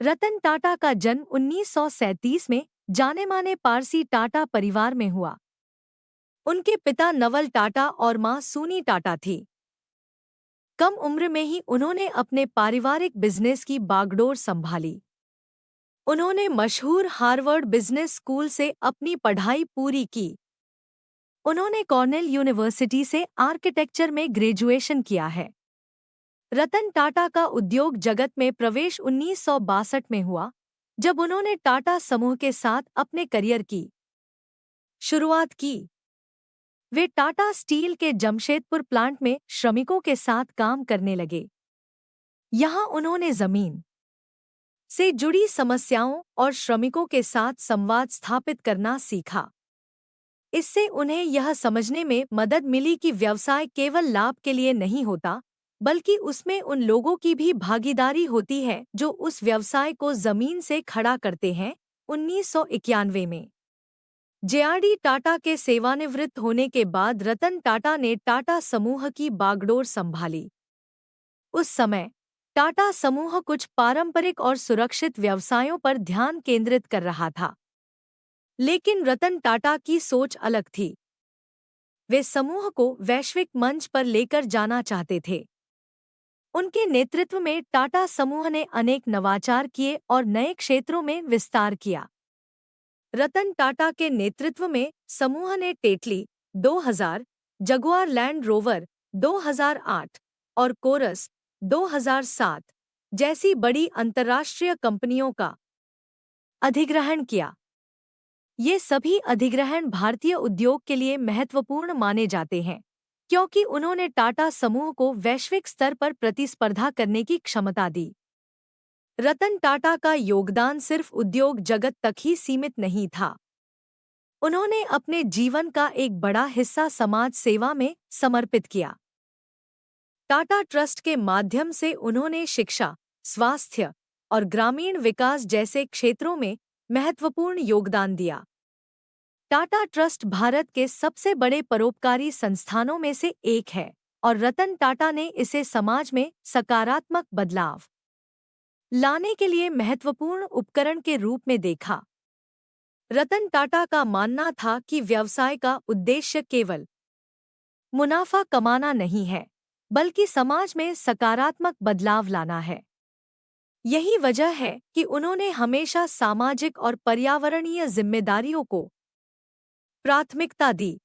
रतन टाटा का जन्म 1937 में जाने-माने पारसी टाटा परिवार में हुआ। उनके पिता नवल टाटा और मां सूनी टाटा थी। कम उम्र में ही उन्होंने अपने पारिवारिक बिजनेस की बागडोर संभाली। उन्होंने मशहूर हार्वर्ड बिजनेस स्कूल से अपनी पढ़ाई पूरी की। उन्होंने कॉर्नेल यूनिवर्सिटी से आर्किटेक्चर में ग्रेजुएशन किया है। रतन टाटा का उद्योग जगत में प्रवेश 1962 में हुआ, जब उन्होंने टाटा समूह के साथ अपने करियर की शुरुआत की। वे टाटा स्टील के जमशेदपुर प्लांट में श्रमिकों के साथ काम करने लगे। यहाँ उन्होंने जमीन से जुड़ी समस्याओं और श्रमिकों के साथ संवाद स्थापित करना सीखा। इससे उन्हें यह समझने में मदद मिली कि व्यवसाय केवल लाभ के लिए नहीं होता, बल्कि उसमें उन लोगों की भी भागीदारी होती है जो उस व्यवसाय को जमीन से खड़ा करते हैं। 1991 में जेआरडी टाटा के सेवानिवृत्त होने के बाद रतन टाटा ने टाटा समूह की बागडोर संभाली। उस समय टाटा समूह कुछ पारंपरिक और सुरक्षित व्यवसायों पर ध्यान केंद्रित कर रहा था, लेकिन रतन टाटा की सोच अलग थी। वे समूह को वैश्विक मंच पर लेकर जाना चाहते थे। उनके नेतृत्व में टाटा समूह ने अनेक नवाचार किए और नए क्षेत्रों में विस्तार किया। रतन टाटा के नेतृत्व में समूह ने टेटली 2000, जगुआर लैंड रोवर 2008 और कोरस 2007 जैसी बड़ी अंतर्राष्ट्रीय कंपनियों का अधिग्रहण किया। ये सभी अधिग्रहण भारतीय उद्योग के लिए महत्वपूर्ण माने जाते हैं, क्योंकि उन्होंने टाटा समूह को वैश्विक स्तर पर प्रतिस्पर्धा करने की क्षमता दी। रतन टाटा का योगदान सिर्फ उद्योग जगत तक ही सीमित नहीं था। उन्होंने अपने जीवन का एक बड़ा हिस्सा समाज सेवा में समर्पित किया। टाटा ट्रस्ट के माध्यम से उन्होंने शिक्षा, स्वास्थ्य और ग्रामीण विकास जैसे क्षेत्रों में महत्वपूर्ण योगदान दिया। टाटा ट्रस्ट भारत के सबसे बड़े परोपकारी संस्थानों में से एक है और रतन टाटा ने इसे समाज में सकारात्मक बदलाव लाने के लिए महत्वपूर्ण उपकरण के रूप में देखा। रतन टाटा का मानना था कि व्यवसाय का उद्देश्य केवल मुनाफा कमाना नहीं है, बल्कि समाज में सकारात्मक बदलाव लाना है। यही वजह है कि उन्होंने हमेशा सामाजिक और पर्यावरणीय जिम्मेदारियों को प्राथमिकता दी।